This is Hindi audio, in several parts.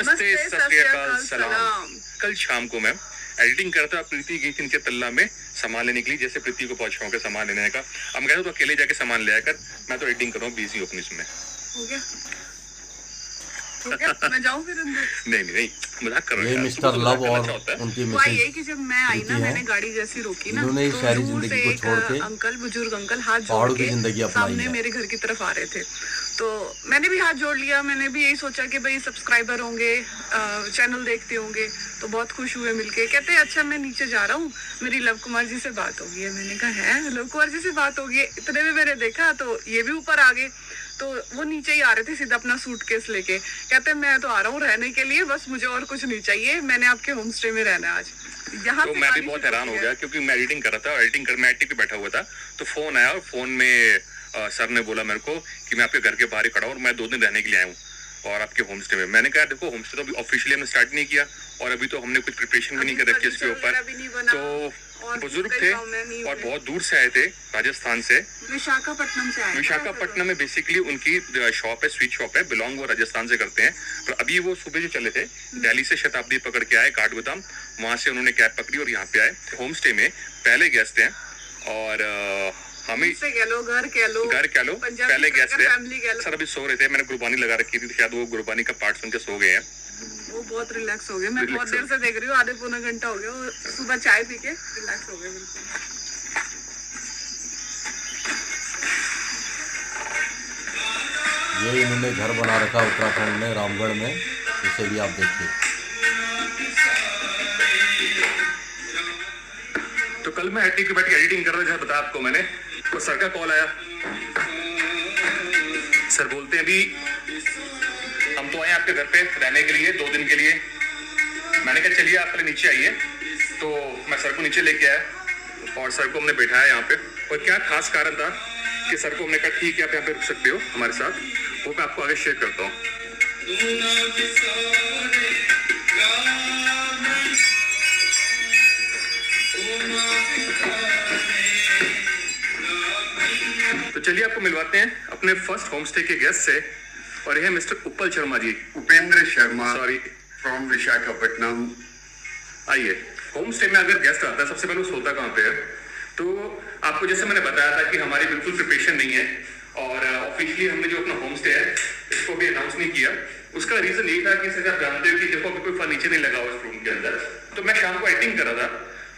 नमस्ते, सत श्री अकाल, सलाम। कल शाम को मैं एडिटिंग करता प्रीति गई थी इनके तल्ला में सामान लेने के लिए, जैसे प्रीति को बहुत शौक है सामान लेने का। अब मैं कहता हूँ तो अकेले जाके सामान ले आकर, मैं तो एडिटिंग कर रहा हूँ, बिजी हूँ अपनी इसमें। हो गया? मैं जाऊँ फिर अंदर? नहीं मजाक कर रहा ये मिस्टर लव और उनकी मिसेज। ये कि जब मैं आई ना, मैंने गाड़ी जैसी रोकी ना, इन्होंने तो सारी दूर जिंदगी से को एक छोड़ के अंकल, बुजुर्ग अंकल हाथ जोड़ पहाड़ों की के जिंदगी अपनाई सामने है। मेरे घर की तरफ आ रहे थे, तो मैंने भी हाथ जोड़ लिया। मैंने भी यही सोचा कि भाई सब्सक्राइबर होंगे, चैनल देखते होंगे, तो बहुत खुश हुए मिलके। कहते हैं अच्छा मैं नीचे जा रहा हूँ, मेरी लव कुमार जी से बात होगी है। मैंने कहा है लव कुमार जी से बात होगी? इतने में मैंने देखा तो ये भी ऊपर आ गए, तो वो नीचे ही आ रहे थे सीधा अपना सूटकेस लेके। कहते हैं मैं तो आ रहा हूँ रहने के लिए, बस मुझे और कुछ नहीं चाहिए, मैंने आपके होम स्टे में रहना है आज। यहाँ तो मैं भी बहुत हैरान हो गया क्योंकि मैं एडिटिंग कर रहा था, एडिटिंग कर मैं एडिटिंग पे बैठा हुआ था, तो फोन आया और फोन में सर ने बोला मेरे को कि मैं आपके घर के बाहर ही खड़ा हूँ और मैं 2 दिन रहने के लिए आया हूँ और आपके होम स्टे में। मैंने कहा देखो होम स्टे तो अभी ऑफिशियली हमने स्टार्ट नहीं किया और अभी तो हमने कुछ प्रिपरेशन भी नहीं कर रखी इसके ऊपर। तो बुजुर्ग थे और बहुत दूर से आए थे, राजस्थान से, विशाखापट्टनम से आए। विशाखापट्टनम में बेसिकली उनकी शॉप है, स्वीट शॉप है, बिलोंग वो राजस्थान से करते हैं। पर अभी वो सुबह जो चले थे दिल्ली से शताब्दी पकड़ के आए काठगोदाम, वहां से उन्होंने कैब पकड़ी और यहाँ पे आए होम स्टे में। पहले गेस्ट हैं और हमें घर कह लो पहले गेस्ट थे। सर अभी सो रहे थे, मैंने गुरबानी लगा रखी थी, शायद वो गुरबानी का पार्ट सुन के सो गए हैं। वो बहुत रिलैक्स हो गए। मैं बहुत देर से देख रही हूँ, आधे पौना घंटा हो गया, सुबह चाय पी के रिलैक्स हो गए बिल्कुल। ये इन्होंने घर बना रखा उत्तराखंड में, रामगढ़ में, इसे भी आप देखिए। तो कल मैं एडिटिंग के बैठ के एडिटिंग कर रहा था, बताया आपको मैंने, तो सर का कॉल आया। सर बोलते हैं अभी हम तो आए आपके घर पे रहने के लिए 2 दिन के लिए। मैंने कहा चलिए आप पहले नीचे आइए, तो मैं सर को नीचे लेके आया और सर को हमने बैठाया यहाँ पे। और क्या खास कारण था कि सर को हमने कहा ठीक है आप यहाँ पे रुक सकते हो हमारे साथ, वो मैं आपको आगे शेयर करता हूँ। तो चलिए आपको मिलवाते हैं अपने फर्स्ट होम स्टे के गेस्ट से, और यह mister Upal Sharma ji. Upendra Sharma, sorry, from Visakhapatnam. आइए, होम स्टे में अगर गेस्ट आता है सबसे पहले वो सोता कहाँ पे है? तो आपको जैसे मैंने बताया था कि हमारी बिल्कुल प्रिपरेशन नहीं है और ऑफिशियली हमने जो अपना होम स्टे है इसको भी अनाउंस नहीं किया। उसका रीजन यही था कि सर आप जानते हो कि देखो अभी कोई फर्नीचर नहीं लगा हुआ इस रूम के अंदर। तो मैं शाम को एडिटिंग कर रहा था,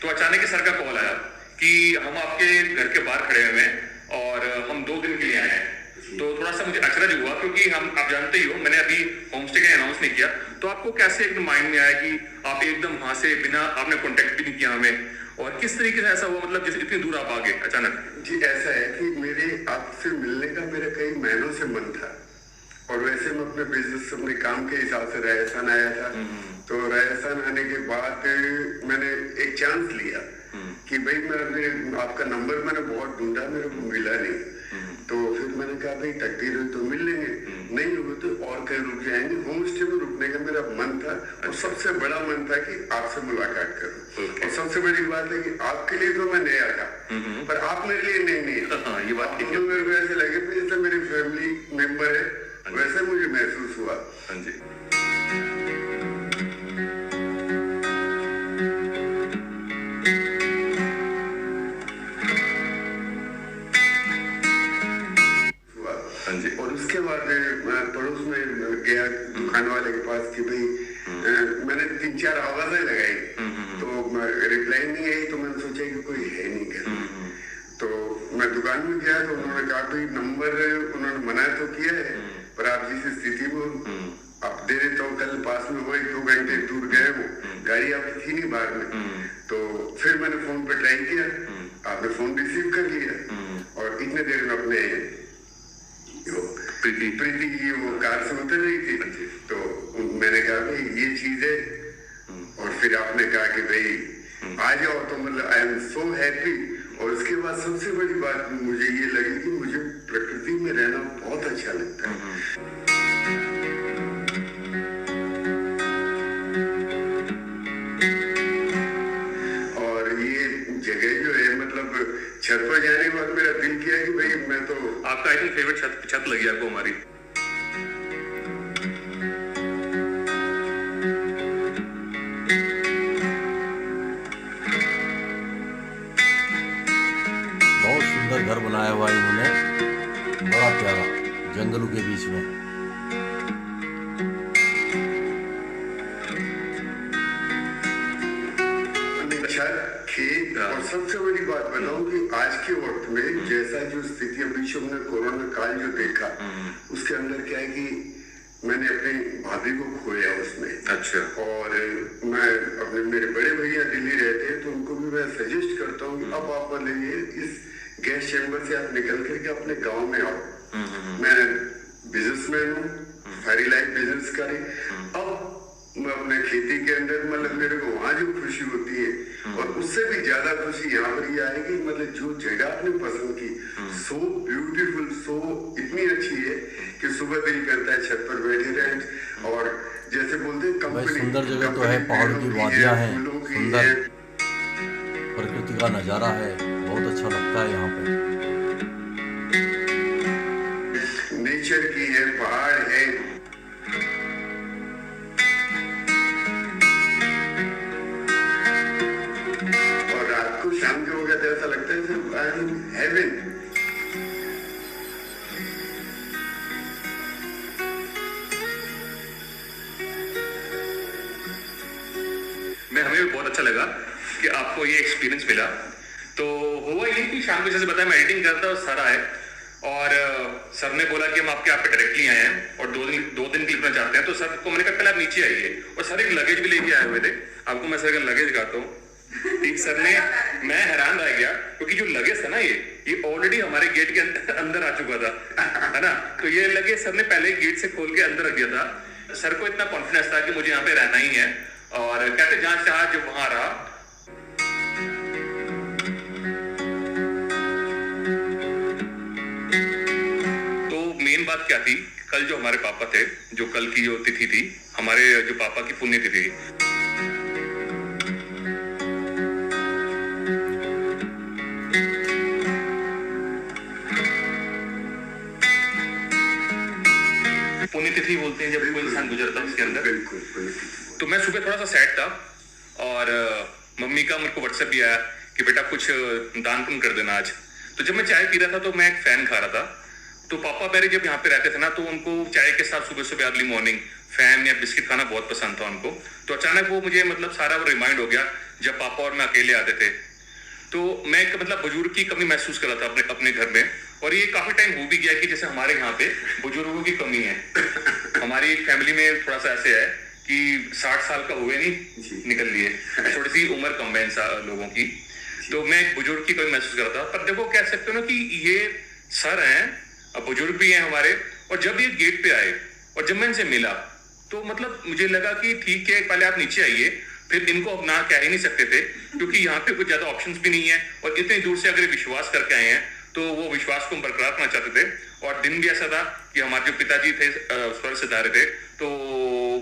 तो अचानक ही सर का कॉल आया कि हम आपके घर के बाहर खड़े हुए हैं और हम 2 दिन के लिए आए हैं। तो थोड़ा सा मुझे अचरज हुआ क्योंकि हम, आप जानते ही हो, मैंने अभी होम स्टे का अनाउंस नहीं किया। तो आपको कैसे एकदम माइंड में आया कि आप एकदम वहां से बिना, आपने कॉन्टेक्ट भी नहीं किया हमें, और किस तरीके से ऐसा हुआ, मतलब जैसे इतनी दूर आप आ गए अचानक? जी ऐसा है कि मेरे आपसे मिलने का मेरा कई महीनों से मन था, और वैसे मैं अपने बिजनेस, अपने काम के हिसाब से राजस्थान आया था। तो राजस्थान आने के बाद मैंने एक चांस लिया कि भाई मैं आपका नंबर मैंने बहुत ढूंढा, मेरे को मिला नहीं। तो फिर मैंने कहा भाई तकदीर हो तो मिल लेंगे, नहीं हुए तो और कहीं रुक जाएंगे। होम स्टे में रुकने का मेरा मन था, और सबसे बड़ा मन था कि आपसे मुलाकात करूं। और सबसे बड़ी बात है कि आपके लिए तो मैं नया था, पर आप मेरे लिए नहीं। ये बात ठीक है। मेरे को ऐसे लगे जैसे मेरी फैमिली मेंबर है, वैसे मुझे महसूस हुआ। हाँ जी। और उसके बाद मैं पड़ोस में गया दुकान वाले के पास कि भाई मैंने 3-4 आवाजें लगाई, तो रिप्लाई नहीं आई। तो मैंने सोचा कि कोई है नहीं घर में। तो मैं दुकान में गया तो उन्होंने कहा भाई नंबर उन्होंने मना तो किया है, पर आप जिस स्थिति में आप दे देता हूँ, कल पास में वो 1-2 घंटे दूर गए वो, गाड़ी आपकी थी नहीं बाहर में। तो फिर मैंने फोन पे ट्राई किया, आपने फोन रिसीव कर लिया, और इतने देर में अपने प्रीति की वो कार से उतर रही थी। तो मैंने कहा भाई ये चीज है, और फिर आपने कहा कि भाई आ जाओ, तो मतलब आई एम सो हैप्पी। और उसके बाद सबसे बड़ी बात मुझे ये लगी कि मुझे प्रकृति में रहना बहुत अच्छा लगता है। और ये जगह जो है, मतलब छत पर जाने के बाद मेरा दिल किया कि भाई मैं तो, आपका आई थिंक फेवरेट छत लगी आपको हमारी। सुंदर घर बनाया हुआ है इन्होंने, बड़ा प्यारा, जंगलों के बीच में। अच्छा खेत, और सबसे बड़ी बात बताऊं कि आज के वक्त में जैसा जो स्थिति अभी हमने कोरोना काल जो देखा, उसके अंदर क्या है कि मैंने अपनी भाभी को खोया उसमें। अच्छा। और मैं अपने, मेरे बड़े भैया दिल्ली रहते हैं, तो उनको भी मैं सजेस्ट करता हूँ कि अब आप बोलेंगे इस गैस चैम्बर से आप निकल करके अपने गांव में आओ। मैं बिजनेसमैन हूँ, सारी लाइफ बिजनेस करी। अब मैं अपने खेती के अंदर, मतलब मेरे को वहाँ जो खुशी होती है, और उससे भी ज्यादा खुशी यहाँ पर ये आएगी, मतलब जो जगह आपने पसंद की, सो ब्यूटीफुल, सो इतनी अच्छी है कि सुबह दिल करता है छत पर बैठे रहे। और जैसे बोलते हैं कंपनी, सुंदर जगह तो है, पहाड़ों की वादियाँ हैं, सुंदर प्रकृति का नज़ारा है, बहुत अच्छा लगता है यहाँ पे। नेचर की है, पहाड़ है। और रात को शाम के हो गया तो ऐसा लगता है जैसे आई एम इन हेवन। हमें भी बहुत अच्छा लगा कि आपको ये एक्सपीरियंस मिला। तो हुआ ये कि शाम को जैसे बताया मैं एडिटिंग करता और सर आए, और सर ने बोला कि हम आपके यहाँ पे डायरेक्टली आए हैं और 2 दिन क्लिप में चाहते हैं। तो सर को मैंने कहा पहले आप नीचे आइए, और सर एक लगेज भी लेके आए हुए थे। आपको मैं सर का लगेज दिखाता हूँ। ठीक, सर ने, मैं हैरान रह गया क्योंकि जो लगेज था ना ये ऑलरेडी हमारे गेट के अंदर आ चुका था, है ना। तो ये लगेज सर ने पहले गेट से खोल के अंदर रख दिया था। सर को इतना कॉन्फिडेंस था कि मुझे यहाँ पे रहना ही है, और कहते जहां से आज वहां रहा। तो मेन बात क्या थी, कल जो हमारे पापा थे, जो कल की जो तिथि थी, हमारे जो पापा की पुण्यतिथि थी। पुण्यतिथि बोलते हैं जब कोई इंसान गुजरता है उसके अंदर। बिल्कुल। तो मैं सुबह थोड़ा सा सैड था, और मम्मी का मेरे को व्हाट्सएप भी आया कि बेटा कुछ दान पुण्य कर देना आज। तो जब मैं चाय पी रहा था तो मैं एक फैन खा रहा था। तो पापा मेरे जब यहाँ पे रहते थे ना, तो उनको चाय के साथ सुबह सुबह अर्ली मॉर्निंग फैन या बिस्किट खाना बहुत पसंद था उनको। तो अचानक वो मुझे, मतलब सारा वो रिमाइंड हो गया जब पापा और मैं अकेले आते थे। तो मैं एक, मतलब बुजुर्ग की कमी महसूस कर रहा था अपने घर में। और ये काफी टाइम हो भी गया कि जैसे हमारे यहाँ पे बुजुर्गों की कमी है। हमारी फैमिली में थोड़ा सा ऐसे है कि 60 साल का हुए नहीं निकल लिए, थोड़ी सी उम्र कम है लोगों की। तो मैं एक बुजुर्ग की कमी महसूस कर रहा था। पर देखो कह सकते हो ना कि ये सर हैं, अब बुजुर्ग भी हैं हमारे, और जब ये गेट पे आए और जब मैं इनसे मिला तो मतलब मुझे लगा कि ठीक है, पहले आप नीचे आइए। फिर इनको अब ना कह ही नहीं सकते थे क्योंकि यहाँ पे कुछ ज्यादा ऑप्शंस भी नहीं है, और इतनी दूर से अगर विश्वास करके आए हैं तो वो विश्वास को हम बरकरार रखना चाहते थे। और दिन भी ऐसा था कि हमारे जो पिताजी थे स्वर्ग सिधारे थे, तो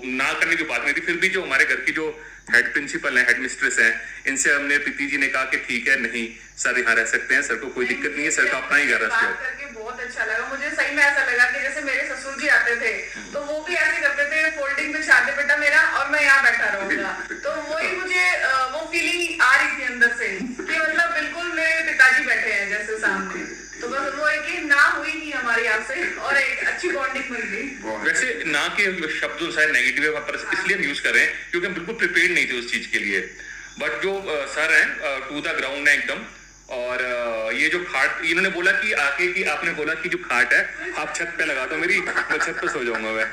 ना करने की बात नहीं थी। फिर भी जो हमारे घर की जो हेड प्रिंसिपल है, हेड मिस्ट्रेस है, इनसे हमने प्रीति जी ने कहा कि ठीक है, नहीं सर यहाँ रह सकते हैं, सर को कोई दिक्कत नहीं है, सर का अपना ही घर है। बात करके बहुत अच्छा लगा मुझे, सही में ऐसा लगा कि जैसे मेरे ससुर जी आते थे तो वो भी ऐसे करते थे, फोल्डिंग बिछा दे बेटा मेरा और मैं यहाँ बैठा रहूंगा। तो वही मुझे वो फीलिंग आ रही थी अंदर से कि मतलब बिल्कुल मेरे पिताजी बैठे हैं जैसे सामने। तो बस वो है कि ना हुई थी हमारी आपसे और एक अच्छी बॉन्डिंग बन गई। वैसे ना के शब्दों शायद नेगेटिव है पर इसलिए हम यूज कर रहे हैं क्योंकि हम बिल्कुल प्रिपेयर्ड नहीं थे उस चीज के लिए। बट जो सर हैं टू द ग्राउंड है एकदम। और ये जो खाट इन्होंने बोला कि आके कि आपने बोला कि जो खाट है आप छत पे लगा दो मेरी, मैं छत पे सो जाऊंगा मैं।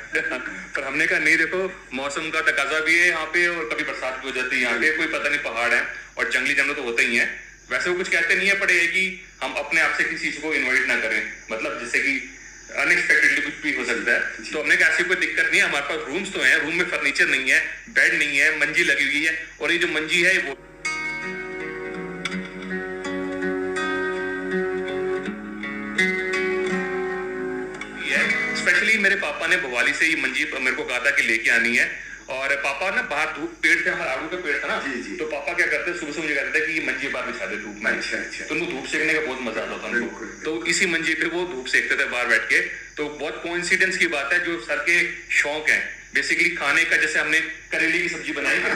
पर हमने कहा नहीं, देखो मौसम का तकाजा भी है यहाँ पे, और कभी बरसात भी हो जाती है यहाँ पे, कोई पता नहीं, पहाड़ है और जंगली जानवर तो होते ही है। वैसे वो कुछ कहते नहीं है, पर ये कि हम अपने आप से किसी चीज को इन्वाइट ना करें, मतलब जैसे कि अनएक्सपेक्टेडली कुछ भी हो सकता है। तो हमने कहा ऐसी कोई दिक्कत नहीं है, हमारे पास रूम्स तो हैं, रूम में फर्नीचर नहीं है, बेड नहीं है, मंजी लगी हुई है। और ये जो मंजी है वो स्पेशली मेरे पापा ने भवाली से ही मंजी मेरे को कहा था कि लेके आनी है। और पापा ना बाहर धूप, पेड़ थे हमारा, आलू का पेड़ था ना, तो पापा क्या करते सुबह से मुझे कहते थे कि ये मंजी बाहर बिछा दे धूप में। अच्छा। तो उनको धूप सेकने का बहुत मजा आता था उनको, तो इसी मंजी पे वो धूप सेकते थे बाहर बैठ के। तो बहुत कोइंसिडेंस की बात है, जो सर के शौक है बेसिकली खाने का, जैसे हमने करेले की सब्जी बनाई है,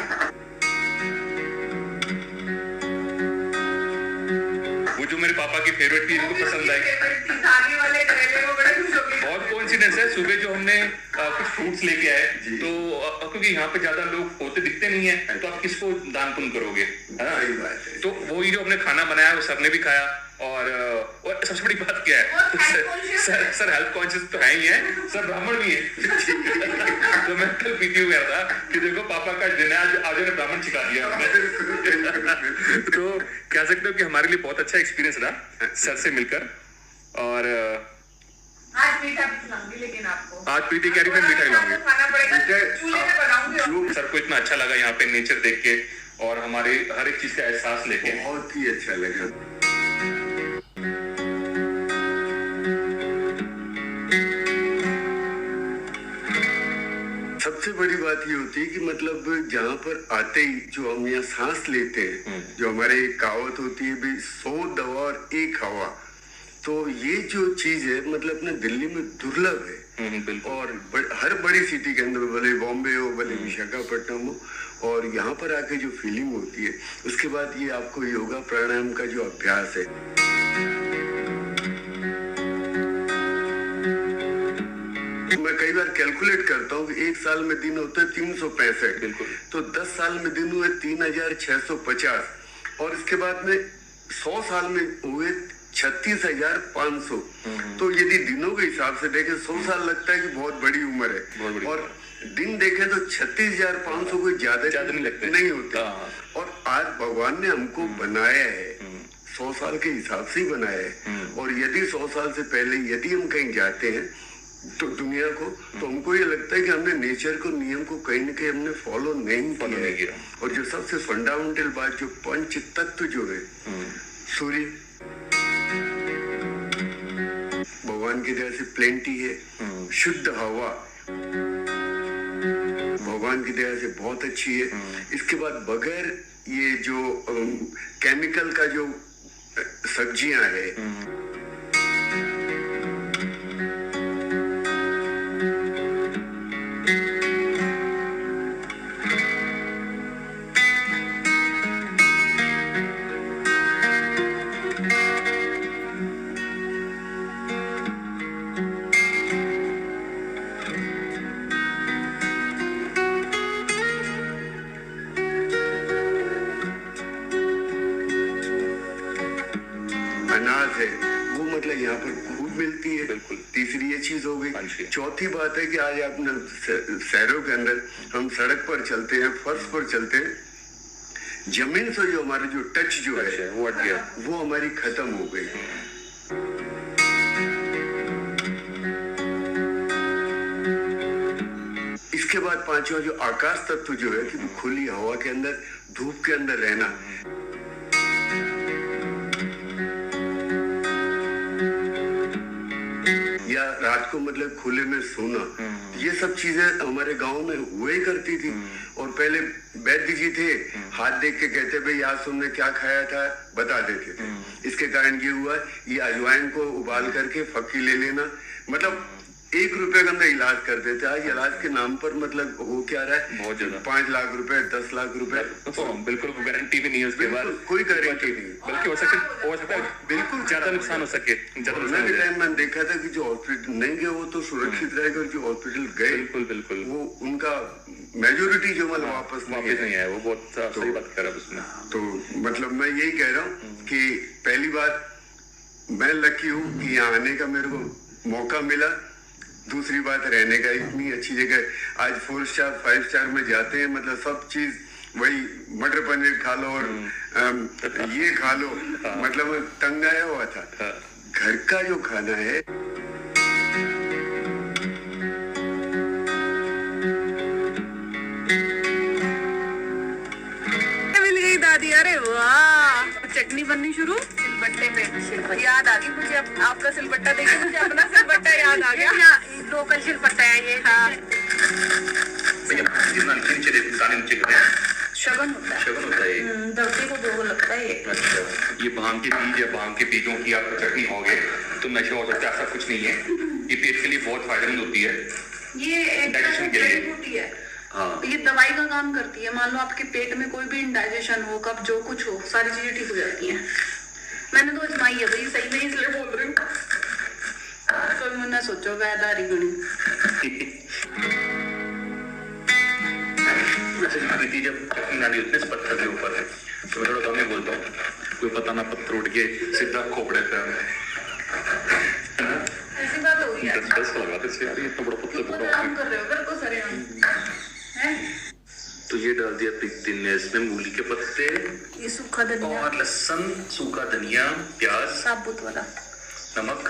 वो जो जो मेरे पापा की फेवरेट थी, इनको पसंद आई। धागे वाले करेले वो बड़े खुश हो गए। बहुत कोइंसिडेंस है, सुबह जो हमने कुछ फ्रूट्स लेके आए, तो क्योंकि यहाँ पे ज्यादा लोग होते दिखते नहीं है, तो आप किसको दान पुण्य करोगे, है ना? सही बात है। तो वही जो हमने खाना बनाया वो सबने भी खाया। और सबसे बड़ी बात क्या है, सर हेल्थ कॉन्शियस तो है ही है, सर ब्राह्मण भी है। तो मैं कल पीती हुआ था कि देखो पापा का दिन है, आज ने ब्राह्मण सिखा दिया हमने। तो कह सकते हो कि हमारे लिए बहुत अच्छा एक्सपीरियंस रहा सर से मिलकर। और आज मीठा भी खिलाऊंगी, लेकिन आपको आज प्रीति कह रही मैं मीठा खिलाऊंगी। खाना पड़ेगा, चूल्हे पे बनाऊंगी। सर को इतना अच्छा लगा यहाँ पे नेचर देख के और हमारे हर एक चीज का एहसास लेके, बहुत ही अच्छा लगा। सबसे बड़ी बात ये होती है कि मतलब जहाँ पर आते ही जो हम यहाँ सांस लेते हैं, जो हमारे एक कहावत होती है भाई 100 दवा और 1 हवा, तो ये जो चीज है मतलब अपने दिल्ली में दुर्लभ है। और हर बड़ी सिटी के अंदर, भले बॉम्बे हो भले विशाखापट्टनम हो, और यहाँ पर आके जो फीलिंग होती है, उसके बाद ये आपको योगा प्राणायाम का जो अभ्यास है, मैं कई बार कैलकुलेट करता हूँ कि 1 साल में दिन होते हैं 365, बिल्कुल, तो 10 साल में दिन हुए 3650, और इसके बाद में 100 साल में हुए 36,500। तो यदि दिनों के हिसाब से देखें 100 साल लगता है कि बहुत बड़ी उम्र है, और दिन देखें तो 36,500 कोई ज्यादा नहीं लगते, नहीं होते। और आज भगवान ने हमको बनाया है 100 साल के हिसाब से ही बनाया है। और यदि 100 साल से पहले यदि हम कहीं जाते हैं तो दुनिया को, तो हमको ये लगता है कि हमने नेचर को, नियम को कहीं ना कहीं हमने फॉलो नहीं किया। और जो सबसे फंडामेंटल बात, जो पंच तत्व जो है, सूर्य भगवान की दया से प्लेंटी है, शुद्ध हवा भगवान की दया से बहुत अच्छी है। इसके बाद बगैर ये जो केमिकल का जो सब्जियां है, अनाज है, वो मतलब यहाँ पर खूब मिलती है। बिल्कुल। तीसरी ये चीज हो गई। चौथी बात है कि आज आप शहरों के अंदर हम सड़क पर चलते हैं, फर्श पर चलते हैं, जमीन से जो हमारा जो टच जो है वो हट गया, वो हमारी खत्म हो गई। इसके बाद पांचवा जो आकाश तत्व जो है कि खुली हवा के अंदर, धूप के अंदर रहना, या रात को मतलब खुले में सोना, ये सब चीजें हमारे गांव में हुआ ही करती थी। और पहले वैद्य जी थे, हाथ देख के कहते भाई आज तुमने क्या खाया था बता देते थे। इसके कारण ये हुआ, ये अजवाइन को उबाल करके फक्की ले लेना, मतलब 1 रुपए का अंदर इलाज कर देते। आज इलाज के नाम पर मतलब हो क्या रहा है, बहुत ज्यादा 5 लाख रुपए 10 लाख रुपए, तो बिल्कुल गारंटी भी नहीं है उसके बाद, कोई गारंटी नहीं, बल्कि हो सकता है बिल्कुल ज्यादा नुकसान हो सके। कोरोना के टाइम मैंने देखा था कि जो हॉस्पिटल नहीं गए वो तो सुरक्षित रहेगा, और जो हॉस्पिटल गए बिल्कुल वो उनका मेजोरिटी जो मतलब वापस नहीं आया। वो बहुत सही बात कर रहा है उसमें। तो मतलब मैं यही कह रहा हूँ कि पहली बात मैं लकी हूँ कि यहाँ आने का मेरे को मौका मिला। दूसरी बात रहने का, इतनी अच्छी जगह, आज 4 स्टार 5 स्टार में जाते हैं, मतलब सब चीज वही मटर पनीर खा लो और ये खा लो, मतलब मैं तंग आया हुआ था। घर का जो खाना है मिल गई दादी, अरे वाह, चटनी बननी शुरू सिलबट्टे पे। याद आ गई मुझे, आपका सिलबट्टा देखे मुझे अपना सिलबट्टा याद आ गया। लोकल सिलबट्टा है ये। हाँ, शगन होता है, दर्दी को 2 लगता है। अच्छा, ये भांग के बीज या भांग के बीजों की आप चटनी होगे तो नशा हो सकता है, ऐसा कुछ नहीं है। ये पेट के लिए बहुत फायदेमंद होती है, ये डाइजेशन के लिए होती है। हाँ, ये दवाई का काम करती है। मान लो आपके पेट में कोई भी इंडाइजेशन हो, कब जो कुछ हो, सारी चीजें ठीक हो जाती हैं। मैंने तो अजमाई है भाई, सही में इसलिए बोल रही हूँ। तो मैंने सोचो वैदारी गुणी वैसे जानी थी जब नानी उतने से पत्थर के ऊपर है तो मैं थोड़ा कम ही बोलता हूँ, कोई पता ना पत्थर उठ के सीधा खोपड़े पे ऐसी बात हो गई। 10 लगाते से यार, इतना बड़ा पत्थर खुद काम कर रहे हो फिर को सरे हैं। तो ये डाल दिया प्रीति ने, इसमें मूली के पत्ते, ये सूखा धनिया और लहसुन, सूखा धनिया, प्याज, साबुत वाला, नमक।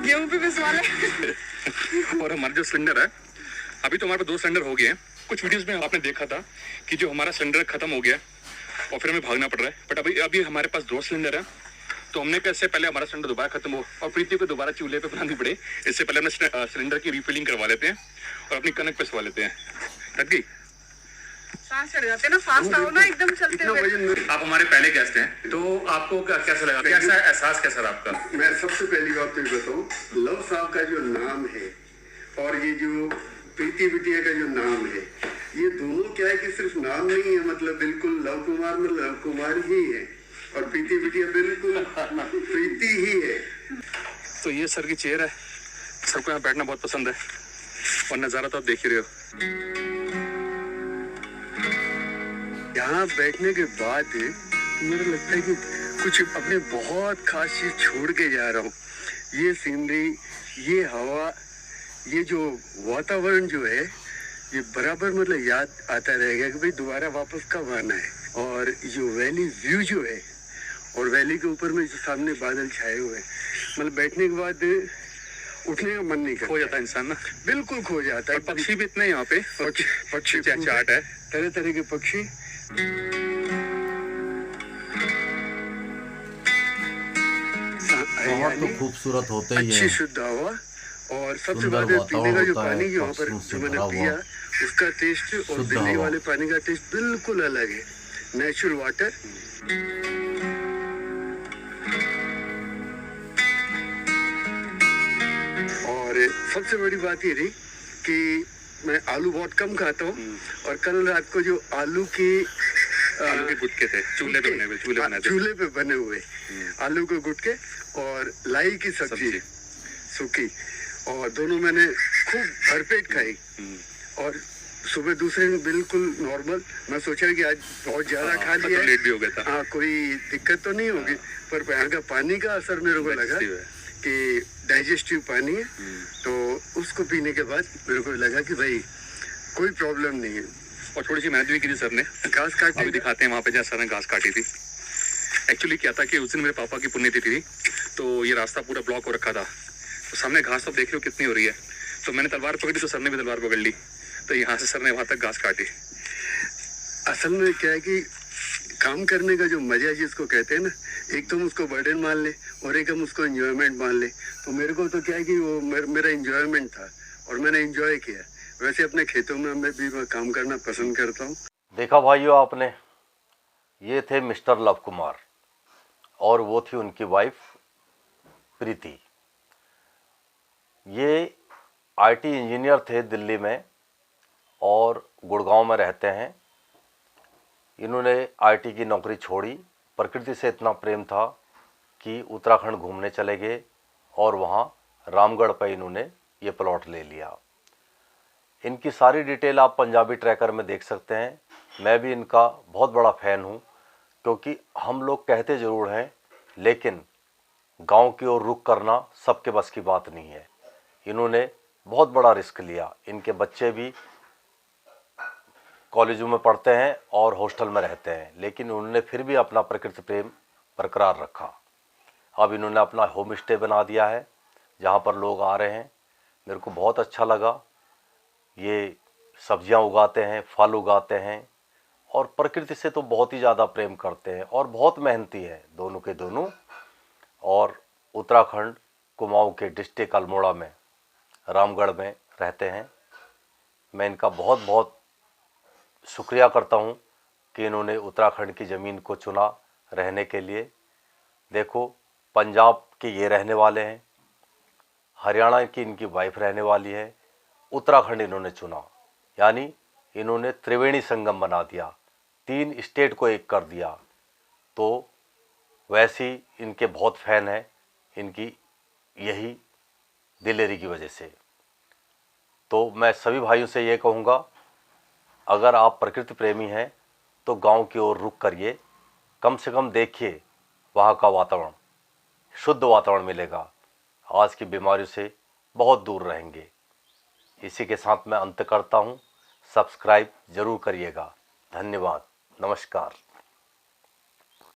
गेहूं भी पिसवा ले। और हमारा जो सिलेंडर है, अभी तो हमारे पास 2 सिलेंडर हो गए हैं। कुछ वीडियोस में आपने देखा था कि जो हमारा सिलेंडर खत्म हो गया और फिर हमें भागना पड़ रहा है, बट अभी हमारे पास 2 सिलेंडर है। तो हमने कैसे पहले हमारा सिलेंडर दोबारा खत्म हो और प्रीति को दोबारा चूल्हे पे बनानी पड़े, इससे पहले हमने सिलेंडर की रिफिलिंग करवा लेते हैं और अपनी कनक पिसवा लेते हैं। लग गई? सांस चढ़ जाते ना, फास्ट आओ ना एकदम चलते हुए। आप हमारे पहले गेस्ट हैं, तो आपको कैसा लगा, कैसा एहसास कैसा रहा आपका? मैं सबसे पहली बात तो ये बताऊं, लव साहब का जो नाम है और ये जो प्रीति बिटिया का जो नाम है, ये दोनों क्या है कि सिर्फ नाम नहीं है, मतलब बिल्कुल लव कुमार में लव कुमार ही है और प्रीति बिटिया बिल्कुल प्रीति ही है। तो ये सर की चेयर है, सर को यहाँ बैठना बहुत पसंद है और नज़ारा तो आप देख ही रहे हो। यहाँ बैठने के बाद मुझे लगता है कि कुछ अपने बहुत खास चीज छोड़ के जा रहा हूँ। ये सीनरी, ये हवा, ये जो वातावरण जो है, ये बराबर मतलब याद आता रहेगा कि भाई दोबारा वापस कब आना है। और जो वैली व्यू जो है और वैली के ऊपर में जो सामने बादल छाए हुए हैं, मतलब बैठने के बाद उठने का मन नहीं करता, खो जाता है इंसान ना, बिल्कुल खो जाता है। पक्षी भी इतने यहाँ पे, पक्षी चाट है, तरह तरह के पक्षी। बहुत तो खूबसूरत होते ही अच्छी हैं। शुद्ध हवा और सबसे सुंदर बड़ा पीने का जो वातावरण पानी होता है, यहाँ पर पक्षियों से जो मैंने भरा पिया, हुआ उसका टेस्ट और शुद्ध दिल्ली हवा। वाले पानी का टेस्ट बिल्कुल अलग है। Natural water. और सबसे बड़ी बात ये रही कि मैं आलू बहुत कम खाता हूँ और कल रात को जो आलू के गुटके थे, चूल्हे पे बने हुए, चूल्हे पे बने हुए आलू के गुटके और लाई की सब्जी सूखी, और दोनों मैंने खूब भरपेट खाई। और सुबह दूसरे दिन बिल्कुल नॉर्मल। मैं सोचा कि आज बहुत ज्यादा खा लिया, लेट भी हो गया था। हाँ, कोई दिक्कत तो नहीं होगी, पर यहाँ का पानी का असर मेरे को लगा कि डाइजेस्टिव पानी है, तो उसको पीने के बाद मेरे को लगा कि भाई कोई प्रॉब्लम नहीं है। और थोड़ी सी मेहनत भी की थी सर ने, घास काटने अभी दिखाते हैं वहाँ पे जहाँ सर ने घास काटी थी। एक्चुअली क्या था कि उस दिन मेरे पापा की पुण्यतिथि थी, तो ये रास्ता पूरा ब्लॉक हो रखा था, तो सामने घास तो देख रहे हो कितनी हो रही है। तो मैंने तलवार पकड़ी तो सर ने भी तलवार पकड़ ली, तो यहाँ से सर ने वहाँ तक घास काटी। असल में क्या है कि काम करने का जो मजा जिसको कहते हैं ना, एक तुम उसको बर्डन मान ले और एक हम उसको एंजॉयमेंट मान ले। तो मेरे को तो क्या है कि वो मेरा एंजॉयमेंट था और मैंने एंजॉय किया। वैसे अपने खेतों में मैं भी काम करना पसंद करता हूँ। देखा भाइयों आपने, ये थे मिस्टर लव कुमार और वो थी उनकी वाइफ प्रीति। ये आईटी इंजीनियर थे दिल्ली में और गुड़गांव में रहते हैं। इन्होंने आईटी की नौकरी छोड़ी, प्रकृति से इतना प्रेम था कि उत्तराखंड घूमने चले गए और वहाँ रामगढ़ पर इन्होंने ये प्लॉट ले लिया। इनकी सारी डिटेल आप पंजाबी ट्रैकर में देख सकते हैं। मैं भी इनका बहुत बड़ा फ़ैन हूँ, क्योंकि हम लोग कहते ज़रूर हैं लेकिन गांव की ओर रुख करना सबके बस की बात नहीं है। इन्होंने बहुत बड़ा रिस्क लिया। इनके बच्चे भी कॉलेजों में पढ़ते हैं और हॉस्टल में रहते हैं, लेकिन उन्होंने फिर भी अपना प्रकृति प्रेम बरकरार रखा। अब इन्होंने अपना होम स्टे बना दिया है जहाँ पर लोग आ रहे हैं। मेरे को बहुत अच्छा लगा। ये सब्जियां उगाते हैं, फल उगाते हैं और प्रकृति से तो बहुत ही ज़्यादा प्रेम करते हैं और बहुत मेहनती है दोनों के दोनों। और उत्तराखंड कुमाऊं के डिस्ट्रिक्ट अल्मोड़ा में रामगढ़ में रहते हैं। मैं इनका बहुत बहुत शुक्रिया करता हूँ कि इन्होंने उत्तराखंड की ज़मीन को चुना रहने के लिए। देखो, पंजाब के ये रहने वाले हैं, हरियाणा की इनकी वाइफ रहने वाली है, उत्तराखंड इन्होंने चुना, यानी इन्होंने त्रिवेणी संगम बना दिया, 3 स्टेट को एक कर दिया। तो वैसे ही इनके बहुत फैन हैं, इनकी यही दिलेरी की वजह से। तो मैं सभी भाइयों से ये कहूँगा, अगर आप प्रकृति प्रेमी हैं तो गांव की ओर रुख करिए, कम से कम देखिए, वहाँ का वातावरण, शुद्ध वातावरण मिलेगा, आज की बीमारियों से बहुत दूर रहेंगे। इसी के साथ मैं अंत करता हूँ। सब्सक्राइब जरूर करिएगा। धन्यवाद, नमस्कार।